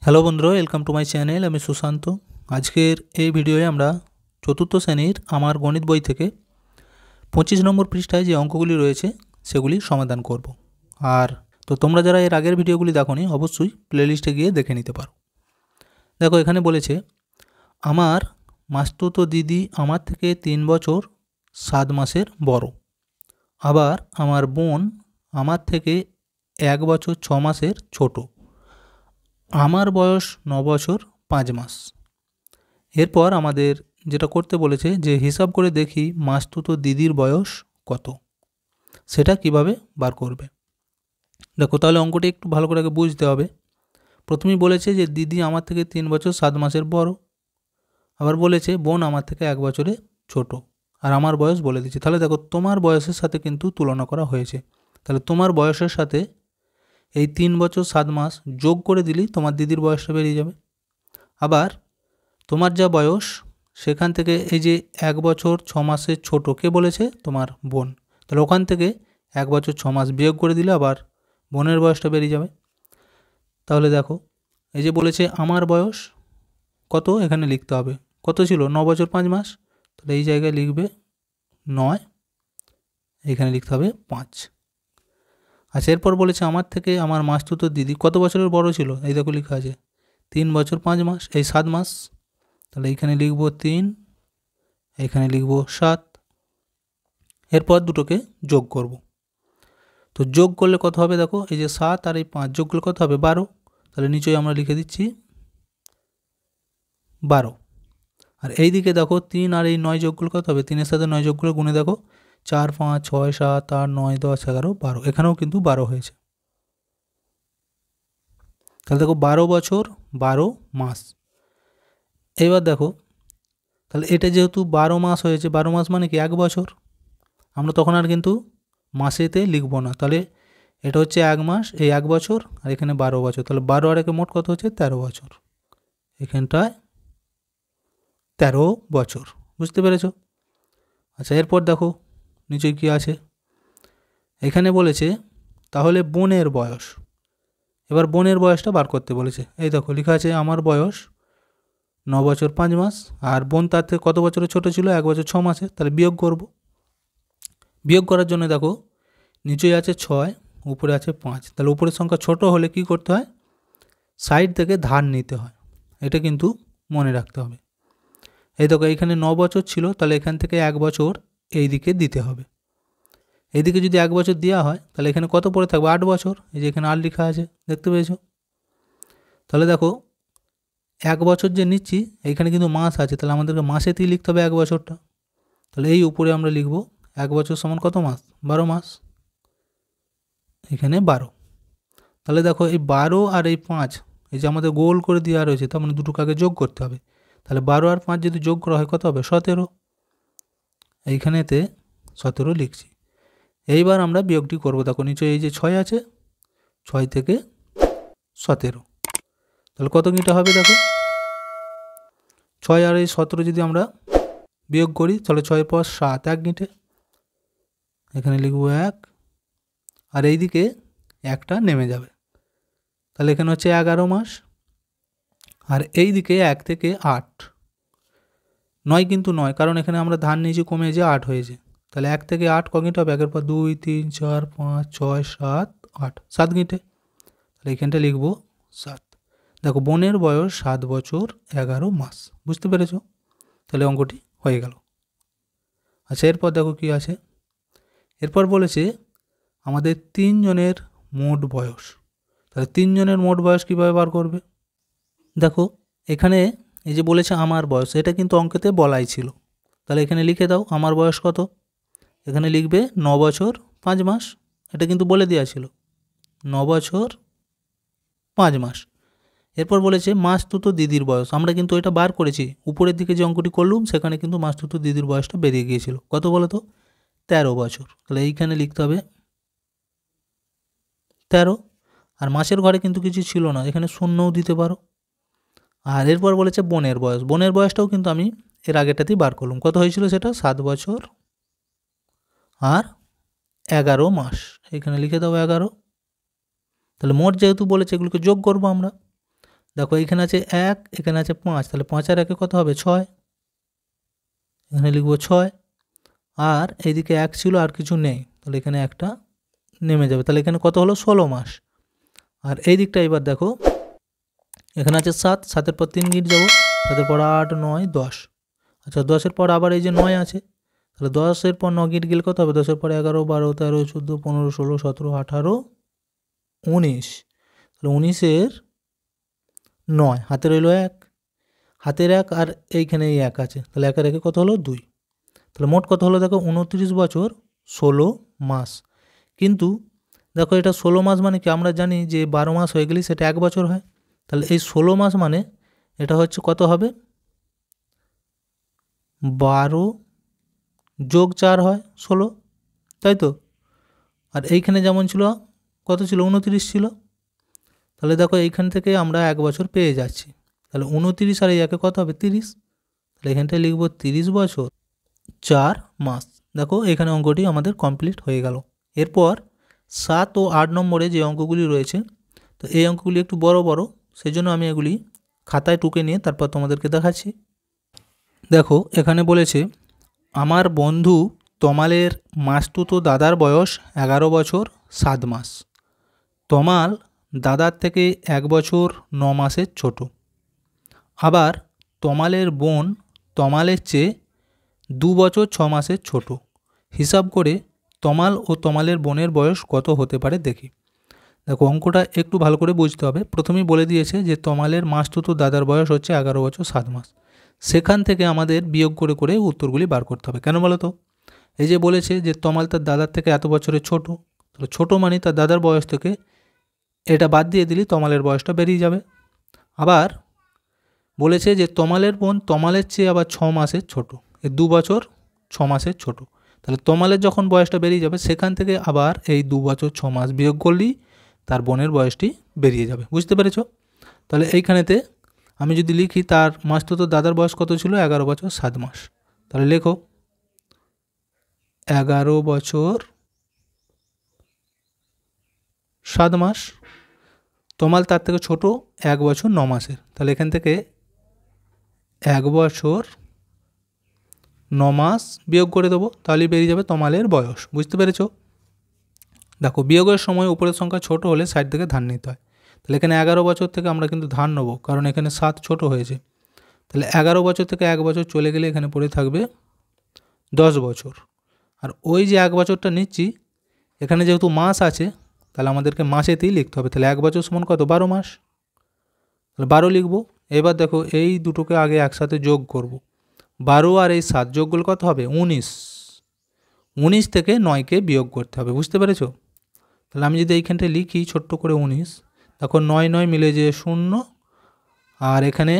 Hello বন্ধুরা, welcome to my channel. আমি সুশান্ত। আজকের এই ভিডিওয়ে আমরা চতুর্থ শ্রেণীর আমার গণিত বই থেকে 25 নম্বর পৃষ্ঠায় যে অঙ্কগুলি রয়েছে সেগুলি সমাধান করব। আর তো তোমরা যারা এর আগের ভিডিওগুলি দেখোনি অবশ্যই প্লেলিস্টে গিয়ে দেখে নিতে পারো। দেখো, এখানে বলেছে আমার মাস্তুতো দিদি আমার থেকে 3 বছর 7 মাসের বড়। আবার আমার বোন আমার থেকে 1 বছর 6 মাসের ছোট। আমার বয়স 9 বছর 5 মাস। এরপর আমাদের যেটা করতে বলেছে যে হিসাব করে দেখি মাস্তুতো দিদির বয়স কত, সেটা কিভাবে বার করবে। দেখো, তাহলে অঙ্কটি একটু ভালো করে আগে বুঝতে হবে। প্রথমেই বলেছে যে দিদি আমার থেকে 3 বছর 7 মাসের বড়। আবার বলেছে বোন আমার থেকে 1 বছরে ছোট। আর আমার বয়স বলে দিচ্ছে। তাহলে দেখো, তোমার বয়সের সাথে কিন্তু তুলনা করা হয়েছে। তাহলে তোমার বয়সের সাথে এই 3 বছর 7 মাস যোগ করে দিলেই তোমার দিদির বয়সটা বেরিয়ে যাবে। আবার তোমার যা বয়স সেখান থেকে এই যে 1 বছর 6 মাসের ছোট কে বলেছে, তোমার বোন। তাহলে ওখান থেকে 1 বছর 6 মাস বিয়োগ করে দিলে আবার বোনের বয়সটা বেরিয়ে যাবে। তাহলে দেখো, এই যে বলেছে আমার বয়স কত, এখানে লিখতে হবে কত ছিল, 9 বছর 5 মাস। তাহলে এই জায়গায় লিখবে 9, এখানে লিখতে হবে 5। আচ্ছা, এরপর বলেছে আমার থেকে আমার মাস্তুতো দিদি কত বছরের বড় ছিল, এই দেখো লেখা আছে 3 বছর 5 মাস, এই 7 মাস। তাহলে এইখানে লিখব 3, এখানে লিখব 7। এরপর দুটোকে যোগ করব। তো যোগ করলে কত হবে, দেখো এই যে 7 আর এই 5 যোগ করলে কত হবে, 12। তাহলে নিচেই আমরা লিখে দিচ্ছি 12। আর এই দিকে দেখো 3 আর এই 9 যোগ করলে কত হবে, 3-এর সাথে 9 যোগ করলে গুণে দেখো 4, 5, 6, 7, 8, 9, 10, 11, 12। এখানেও কিন্তু 12 হয়েছে। তাহলে দেখো 12 বছর 12 মাস। এবার দেখো, তাহলে এটা যেহেতু 12 মাস হয়েছে, 12 মাস মানে কি 1 বছর, আমরা তখন আর কিন্তু মাসেতে লিখব না। তাহলে এটা হচ্ছে 1 মাস, এই 1 বছর, আর এখানে 12 বছর। তাহলে 12 আর একে মোট কত হচ্ছে, 13 বছর। এখানটায় 13 বছর। বুঝতে পেরেছ? আচ্ছা, এরপর দেখো নিচে কি আছে। এখানে বলেছে তাহলে বোনের বয়স। এবার বোনের বয়সটা বার করতে বলেছে। এই দেখো লেখা আছে আমার বয়স 9 বছর 5 মাস, আর বোন তার থেকে কত বছরের ছোট ছিল, 1 বছর 6 মাসে। তাহলে বিয়োগ করব। বিয়োগ করার জন্য দেখো নিচেই আছে 6, উপরে আছে 5। তাহলে উপরের সংখ্যা ছোট হলে কি করতে হয়, সাইড থেকে ধার নিতে হয়। এটা কিন্তু মনে রাখতে হবে। এই দেখো এইখানে 9 বছর ছিল, তাহলে এখান থেকে 1 বছর এই দিকে দিতে হবে। এইদিকে যদি 1 বছর দেওয়া হয় তাহলে এখানে কত পড়ে থাকবে, 8 বছর। এই যে এখানে 8 লেখা আছে, দেখতে পেয়েছো? তাহলে দেখো 1 বছর যে নিচ্ছি এইখানে কিন্তু মাস আছে, তাহলে আমাদেরকে মাসেতেই লিখতে হবে 1 বছরটা। তাহলে এই উপরে আমরা লিখব 1 বছর সমান কত মাস, 12 মাস। এখানে 12। তাহলে দেখো এই 12 আর এই 5, এই যে আমাদের গোল করে দেওয়া রয়েছে, তার মানে দুটোকে আগে যোগ করতে হবে। তাহলে 12 আর 5 যদি যোগ করা হয় কত হবে, 17। এইখানেতে 17 লিখছি। এইবার আমরা বিয়োগটি করব। দেখো নিচে এই যে 6 আছে, 6 থেকে 17। তাহলে কত গিঁটা হবে, দেখো 6 আর এই 17 যদি আমরা বিয়োগ করি তাহলে 6 পর 7, 1 গিঁটে। এখানে লিখব 1, আর এই দিকে 1টা নেমে যাবে। তাহলে এখানে হচ্ছে 11 মাস, আর এই দিকে 1 থেকে 8, 9 কিন্তু নয়, কারণ এখানে আমরা ধার নিয়েছি, কমে যে 8 হয়েছে। তাহলে 1 থেকে 8 ক গিঁটে হবে, 1-এর পর 2, 3, 4, 5, 6, 7, 8, 7 গিঁটে। তাহলে এখানটা লিখব 7। দেখো বোনের বয়স 7 বছর 11 মাস। বুঝতে পেরেছ? তাহলে অঙ্কটি হয়ে গেল। আচ্ছা, এরপর দেখো কি আছে। এরপর বলেছে আমাদের 3 জনের মোট বয়স। তাহলে 3 জনের মোট বয়স কীভাবে বার করবে। দেখো এখানে এই যে বলেছে আমার বয়স, এটা কিন্তু অঙ্কেতে বলাই ছিল। তাহলে এখানে লিখে দাও আমার বয়স কত। এখানে লিখবে 9 বছর 5 মাস। এটা কিন্তু বলে দেওয়া ছিল 9 বছর 5 মাস। এরপর বলেছে মাস্তুতো দিদির বয়স। আমরা কিন্তু এটা বার করেছি, উপরের দিকে যে অঙ্কটি করলুম সেখানে কিন্তু মাস্তুতো দিদির বয়সটা বেরিয়ে গিয়েছিল। কত বলো তো, 13 বছর। তাহলে এইখানে লিখতে হবে 13। আর মাসের ঘরে কিন্তু কিছু ছিল না, এখানে শূন্যও দিতে পারো। আর এরপর বলেছে বোনের বয়স। বোনের বয়সটাও কিন্তু আমি এর আগেরটাতেই বার করলাম। কত হয়েছিল সেটা, 7 বছর আর 11 মাস। এখানে লিখে দাও 11। তাহলে মোট যেহেতু বলেছে এগুলোকে যোগ করবো আমরা। দেখো এখানে আছে 1, এখানে আছে 5, তাহলে 5 আর 1 কত হবে? 6। এখানে লিখবো 6। আর এইদিকে 1 ছিল, আর কিছু নেই, তাহলে এখানে একটা নেমে যাবে। তাহলে এখানে কত হলো? 16 মাস। আর এই দিকটা এবার দেখো, এখানে আছে 7, 7-এর পর 3 গিট যাবো, 7-এর পর 8, 9, 10। আচ্ছা 10-এর পর আবার এই যে 9 আছে, তাহলে 10-এর পর 9 গিট গেলে কত হবে? 10-এর পর 11, 12, 13, 14, 15, 16, 17, 18, 19। তাহলে 19-এর 9, হাতে রইল 1, হাতের 1 আর এইখানে এই 1 আছে, তাহলে 1 আর 1 কত হলো? 2। তাহলে মোট কত হলো দেখো? 29 বছর 16 মাস। কিন্তু দেখো এটা 16 মাস মানে কি? আমরা জানি যে 12 মাস হয়ে গেলেই সেটা 1 বছর হয়। তাহলে এই 16 মাস মানে এটা হচ্ছে কত হবে? 12 যোগ 4 হয় 16, তাই তো? আর এইখানে যেমন ছিল, কত ছিল? 29 ছিল। তাহলে দেখো এইখান থেকে আমরা 1 বছর পেয়ে যাচ্ছি। তাহলে 29 আর এই 1 কত হবে? 30। তাহলে এখানটায় লিখবো 30 বছর 4 মাস। দেখো এখানে অঙ্কটি আমাদের কমপ্লিট হয়ে গেল। এরপর 7 ও 8 নম্বরে যে অঙ্কগুলি রয়েছে, তো এই অঙ্কগুলি একটু বড় বড়, সেই জন্য আমি এগুলি খাতায় টুকে নিয়ে তারপর তোমাদেরকে দেখাচ্ছি। দেখো এখানে বলেছে, আমার বন্ধু তমালের মাসতুতো দাদার বয়স 11 বছর 7 মাস। তমাল দাদার থেকে 1 বছর 9 মাসের ছোট। আবার তমালের বোন তমালের চেয়ে 2 বছর 6 মাসের ছোট। হিসাব করে তমাল ও তমালের বোনের বয়স কত হতে পারে দেখি। দেখো অঙ্কটা একটু ভালো করে বুঝতে হবে। প্রথমেই বলে দিয়েছে যে তমালের মাসতুতো দাদার বয়স হচ্ছে 11 বছর 7 মাস। সেখান থেকে আমাদের বিয়োগ করে করে উত্তরগুলি বার করতে হবে। কেন বলো তো? এই যে বলেছে যে তমাল তার দাদার থেকে এত বছরের ছোট, তাহলে ছোটো মানে তার দাদার বয়স থেকে এটা বাদ দিয়ে দিলে তমালের বয়সটা বেরিয়ে যাবে। আবার বলেছে যে তমালের বোন তমালের চেয়ে আবার 6 মাসের ছোট, এই 2 বছর 6 মাসের ছোট। তাহলে তমালের যখন বয়সটা বেরিয়ে যাবে, সেখান থেকে আবার এই 2 বছর 6 মাস বিয়োগ করলেই তার বোনের বয়সটি বেরিয়ে যাবে। বুঝতে পেরেছো? তাহলে এইখানেতে আমি যদি লিখি তার মাসতুতো দাদার বয়স কত ছিল? 11 বছর 7 মাস। তাহলে লেখো 11 বছর 7 মাস। তমাল তার থেকে ছোট 1 বছর 9 মাসের। তাহলে এখান থেকে 1 বছর 9 মাস বিয়োগ করে দেবো, তাহলেই বেরিয়ে যাবে তমালের বয়স। বুঝতে পেরেছো? দেখো বিয়োগের সময় উপরের সংখ্যা ছোট হলে সাইড থেকে ধার নিতে হয়। তাহলে এখানে 11 বছর থেকে আমরা কিন্তু ধার নেবো, কারণ এখানে 7 ছোট হয়েছে। তাহলে 11 বছর থেকে 1 বছর চলে গেলে এখানে পড়ে থাকবে 10 বছর। আর ওই যে 1 বছরটা নিচ্ছি, এখানে যেহেতু মাস আছে, তাহলে আমাদেরকে মাসেতেই লিখতে হবে। তাহলে 1 বছর সমান কত? 12 মাস। তাহলে 12 লিখব। এবার দেখো এই দুটোকে আগে একসাথে যোগ করব। 12 আর এই 7 যোগ করলে কত হবে? 19। 19 থেকে 9কে বিয়োগ করতে হবে। বুঝতে পেরেছো? তাহলে আমি যদি এইখানটায় লিখি ছোট্ট করে 19, দেখো 9 9 মিলে যে 0, আর এখানে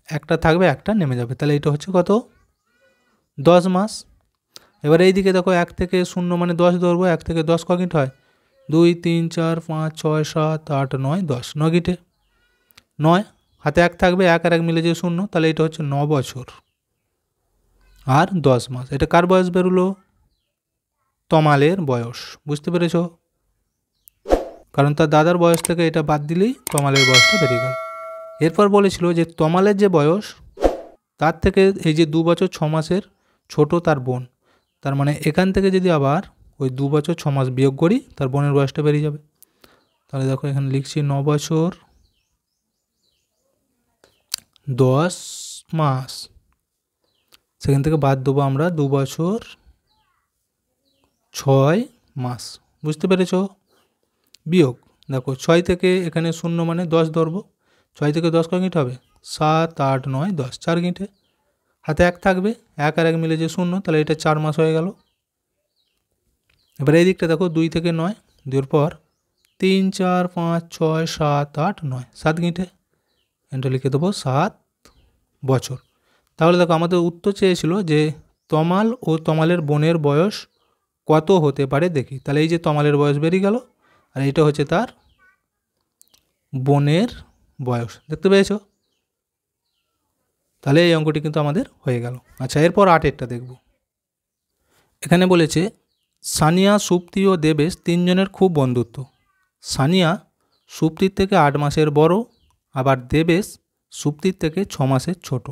একটা থাকবে, একটা নেমে যাবে। তাহলে এটা হচ্ছে কত? 10 মাস। এবার এই দিকে দেখো 1 থেকে 0 মানে 10 ধরবো। 1 থেকে 10 ক গিট হয়? 2 3 4 5 6 7 8 9 10, 9 গিটে 9, হাতে 1 থাকবে, 1 আর 1 মিলে যে 0, তাহলে এটা হচ্ছে 9 বছর আর 10 মাস। এটা কার বয়স বেরোলো? তমালের বয়স। বুঝতে পেরেছো? কারণ তার দাদার বয়স থেকে এটা বাদ দিলেই তমালের বয়সটা বেরিয়ে গেল। এরপর বলেছিল যে তমালের যে বয়স, তার থেকে এই যে 2 বছর 6 মাসের ছোট তার বোন, তার মানে এখান থেকে যদি আবার ওই 2 বছর 6 মাস বিয়োগ করি, তার বোনের বয়সটা বেরিয়ে যাবে। তাহলে দেখো এখানে লিখছি 9 বছর 10 মাস। সেখান থেকে বাদ দেবো আমরা 2 বছর 6 মাস। বুঝতে পেরেছো? বিয়োগ দেখো 6 থেকে এখানে 0 মানে 10 ধরবো। 6 থেকে 10 ক গিট হবে? 7 8 9 10, 4 গিটে। হাতে 1 থাকবে, 1 আর 1 মিলে যে 0, তাহলে এটা 4 মাস হয়ে গেল। এবার এই দিকটা দেখো 2 থেকে 9, 2 পর 3 4 5 6 7 8 9, 7 গিটে। এটা লিখে দেবো 7 বছর। তাহলে দেখো আমাদের উত্তর চেয়েছিল যে তমাল ও তমালের বোনের বয়স কত হতে পারে দেখি। তাহলে এই যে তমালের বয়স বেরিয়ে গেল, আর এইটা হচ্ছে তার বোনের বয়স। দেখতে পেয়েছো? তাহলে এই অঙ্কটি কিন্তু আমাদের হয়ে গেল। আচ্ছা এরপর 8এরটা দেখব। এখানে বলেছে সানিয়া, সুপ্তি ও দেবেশ 3 জনের খুব বন্ধুত্ব। সানিয়া সুপ্তির থেকে 8 মাসের বড় আবার দেবেশ সুপ্তির থেকে 6 মাসের ছোট।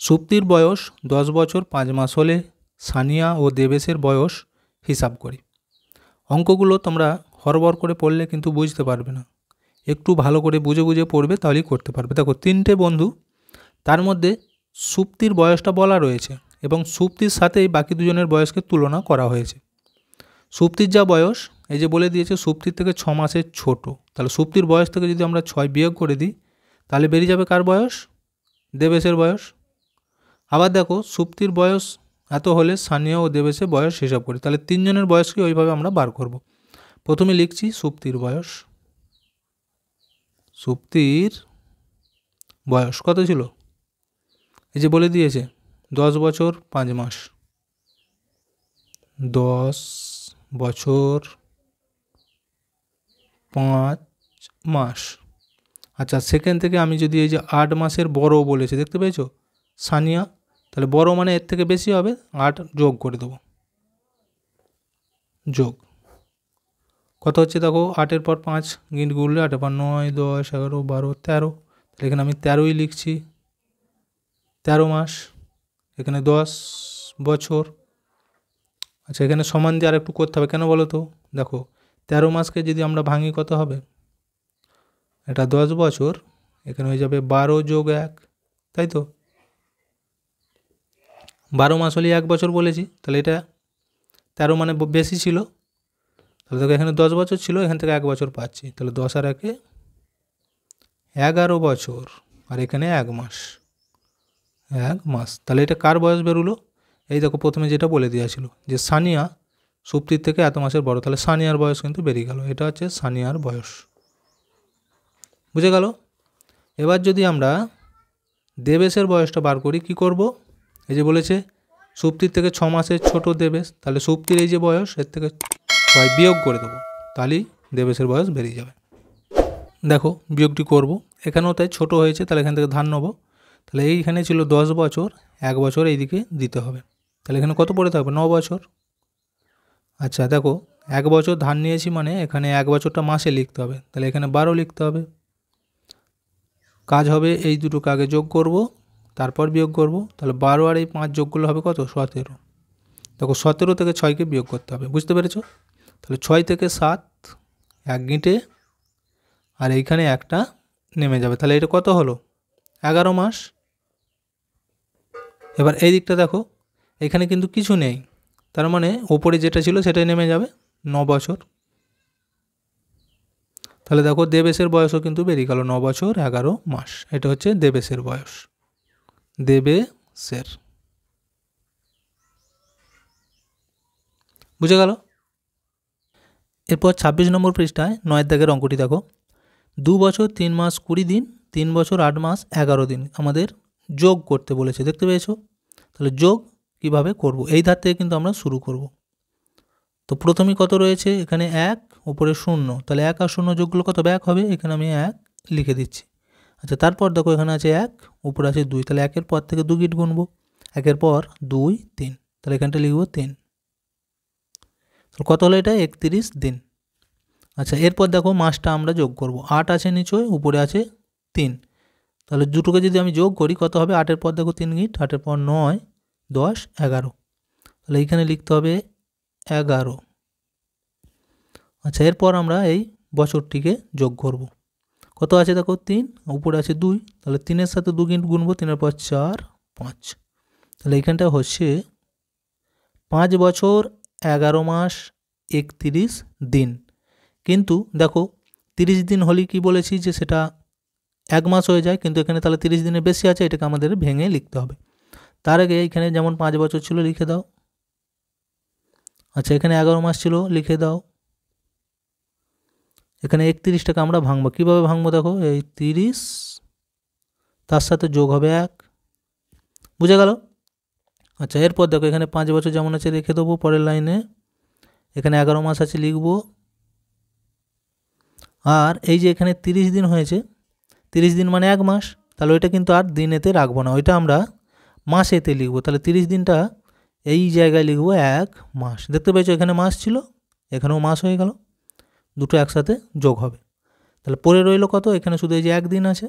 সুপ্তির বয়স 10 বছর 5 মাস হলে সানিয়া ও দেবেশের বয়স হিসাব করি। অঙ্কগুলো তোমরা হরবর করে পড়লে কিন্তু বুঝতে পারবে না, একটু ভালো করে বুঝে বুঝে পড়বে, তাহলেই করতে পারবে। দেখো 3টে বন্ধু, তার মধ্যে সুপ্তির বয়সটা বলা রয়েছে এবং সুপ্তির সাথেই বাকি দুজনের বয়সকে তুলনা করা হয়েছে। সুপ্তির যা বয়স, এই যে বলে দিয়েছে সুপ্তির থেকে 6 মাসের ছোট, তাহলে সুপ্তির বয়স থেকে যদি আমরা 6 বিয়োগ করে দিই তাহলে বেরিয়ে যাবে কার বয়স? দেবেশের বয়স। আবার দেখো সুপ্তির বয়স এত হলে সানিয়া ও দেবেশের বয়স হিসাব করি, তাহলে 3 জনের বয়সকে ওইভাবে আমরা বার করব। প্রথমে লিখছি সুপ্তির বয়স। সুপ্তির বয়স কত ছিল? এই যে বলে দিয়েছে 10 বছর 5 মাস। 10 বছর 5 মাস। আচ্ছা, সেখান থেকে আমি যদি এই যে 8 মাসের বড় বলেছে, দেখতে পেয়েছো সানিয়া, তাহলে বড় মানে এর থেকে বেশি হবে, 8 যোগ করে দেবো। যোগ কত হচ্ছে দেখো, 8-এর পর 5 গিন্ট গুনলে 8-এর পর 9, 10, 11, 12, 13, তাহলে এখানে আমি 13ই লিখছি। 13 মাস, এখানে 10 বছর। আচ্ছা, এখানে সমান দিয়ে আর একটু করতে হবে, কেন বলো তো? দেখো 13 মাসকে যদি আমরা ভাঙি কত হবে? এটা 10 বছর, এখানে হয়ে যাবে 12 যোগ 1, তাই তো? 12 মাস হলে 1 বছর বলেছি, তাহলে এটা 13 মানে বেশি ছিল, তাহলে দেখো এখানে 10 বছর ছিল, এখান থেকে 1 বছর পাচ্ছি, তাহলে 10 আর 1 11 বছর, আর এখানে 1 মাস। 1 মাস, তাহলে এটা কার বয়স বেরোলো? এই দেখো প্রথমে যেটা বলে দেওয়া ছিল যে সানিয়া সুপ্তির থেকে এত মাসের বড়, তাহলে সানিয়ার বয়স কিন্তু বেরিয়ে গেল, এটা হচ্ছে সানিয়ার বয়স। বুঝে গেল? এবার যদি আমরা দেবেশের বয়সটা বার করি, কি করব? এই যে বলেছে সুপ্তির থেকে 6 মাসের ছোট দেবেশ, তাহলে সুপ্তির এই যে বয়স, এর থেকে 6 বিয়োগ করে দেবো, তাহলেই দেবেশের বয়স বেরিয়ে যাবে। দেখো বিয়োগটি করব, এখানেও তাই ছোট হয়েছে, তাহলে এখান থেকে ধান নেব, তাহলে এইখানে ছিল 10 বছর, 1 বছর এইদিকে দিতে হবে, তাহলে এখানে কত পড়ে থাকবে? 9 বছর। আচ্ছা দেখো 1 বছর ধান নিয়েছি মানে এখানে 1 বছরটা মাসে লিখতে হবে, তাহলে এখানে 12 লিখতে হবে। কাজ হবে এই দুটোকে আগে যোগ করব, তারপর বিয়োগ করব, তাহলে 12 আর এই 5 যোগ করলে হবে কত? 17। দেখো 17 থেকে 6কে বিয়োগ করতে হবে, বুঝতে পেরেছো? তাহলে 6 থেকে 7 1 গিঁটে, আর এইখানে একটা নেমে যাবে, তাহলে এটা কত হলো? 11 মাস। এবার এই দিকটা দেখো, এখানে কিন্তু কিছু নেই, তার মানে ওপরে যেটা ছিল সেটাই নেমে যাবে, 9 বছর। তাহলে দেখো দেবেশের বয়সও কিন্তু বেরিয়ে গেল, 9 বছর 11 মাস, এটা হচ্ছে দেবেশের বয়স। দেবেশের। বুঝে গেল? এরপর 26 নম্বর পৃষ্ঠায় 9 দাগের অঙ্কটি দেখো। 2 বছর 3 মাস 20 দিন, 3 বছর 8 মাস 11 দিন আমাদের যোগ করতে বলেছে, দেখতে পেয়েছো? তাহলে যোগ কিভাবে করব? এই ধার থেকে কিন্তু আমরা শুরু করব। তো প্রথমেই কত রয়েছে? এখানে 1, উপরে 0, তাহলে 1 আর 0 যোগ করলে কত? 1 হবে, এখানে আমি 1 লিখে দিচ্ছি। আচ্ছা, তারপর দেখো এখানে আছে 1, উপরে আছে 2, তাহলে 1-এর পর থেকে 2 গিট গুনবো, 1-এর পর 2, 3, তাহলে এখানটা লিখবো 3। তাহলে কত হলো? এটা 31 দিন। আচ্ছা, এরপর দেখো মাসটা আমরা যোগ করব, 8 আছে নিচয়, উপরে আছে 3, তাহলে দুটোকে যদি আমি যোগ করি কত হবে? 8-এর পর দেখো 3 গিট, 8-এর পর 9, 10, 11, তাহলে এইখানে লিখতে হবে 11। আচ্ছা, এরপর আমরা এই বছরটিকে যোগ করব, কত আছে দেখো 3, উপরে আছে 2, তাহলে 3-এর সাথে 2 গিট গুনবো, 3-এর পর 4, 5, তাহলে এইখানটা হচ্ছে 5 বছর 11 মাস 31 দিন। কিন্তু দেখো 30 দিন হলেই কি বলেছি যে সেটা 1 মাস হয়ে যায়, কিন্তু এখানে তাহলে 30 দিনের বেশি আছে, এটাকে আমাদের ভেঙে লিখতে হবে। তার আগে এখানে যেমন 5 বছর ছিল লিখে দাও। আচ্ছা, এখানে 11 মাস ছিল লিখে দাও। এখানে 31টাকে আমরা ভাঙবো, কীভাবে ভাঙবো? দেখো এই 30, তার সাথে যোগ হবে 1, বুঝে গেল? আচ্ছা, এরপর দেখো এখানে 5 বছর যেমন আছে রেখে দেবো, পরের লাইনে এখানে 11 মাস আছে লিখবো, আর এই যে এখানে 30 দিন হয়েছে, 30 দিন মানে 1 মাস, তাহলে ওইটা কিন্তু আর দিনেতে রাখবো না, ওইটা আমরা মাসেতে লিখবো, তাহলে 30 দিনটা এই জায়গায় লিখবো 1 মাস। দেখতে পেয়েছো এখানে মাস ছিল, এখানেও মাস হয়ে গেল, দুটো একসাথে যোগ হবে, তাহলে পরে রইল কত, এখানে শুধু এই যে একদিন আছে,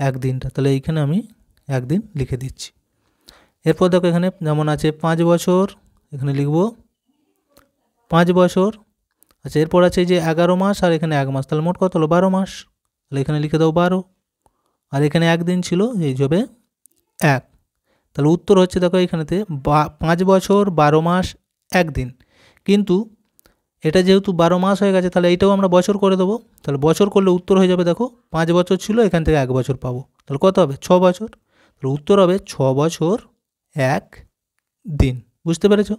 একদিনটা, তাহলে এইখানে আমি একদিন লিখে দিচ্ছি। এরপর দেখো এখানে যেমন আছে 5 বছর, এখানে লিখব 5 বছর। আচ্ছা, এরপর আছে এই যে 11 মাস আর এখানে 1 মাস, তাহলে মোট কত হলো 12 মাস, তাহলে এখানে লিখে দাও 12। আর এখানে একদিন ছিল, এই যাবে 1। তাহলে উত্তর হচ্ছে দেখো এইখানেতে 5 বছর 12 মাস 1 দিন। কিন্তু এটা যেহেতু 12 মাস হয়ে গেছে, তাহলে এইটাও আমরা বছর করে দেবো। তাহলে বছর করলে উত্তর হয়ে যাবে, দেখো 5 বছর ছিল, এখান থেকে 1 বছর পাবো, তাহলে কত হবে 6 বছর। তাহলে উত্তর হবে 6 বছর 1 দিন। বুঝতে পেরেছ?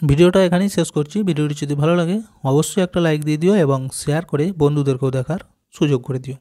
ভিডিওটা এখানেই শেষ করছি। ভিডিওটি যদি ভালো লাগে অবশ্যই একটা লাইক দিয়ে দিও এবং শেয়ার করে বন্ধুদেরকেও দেখার সুযোগ করে দিও।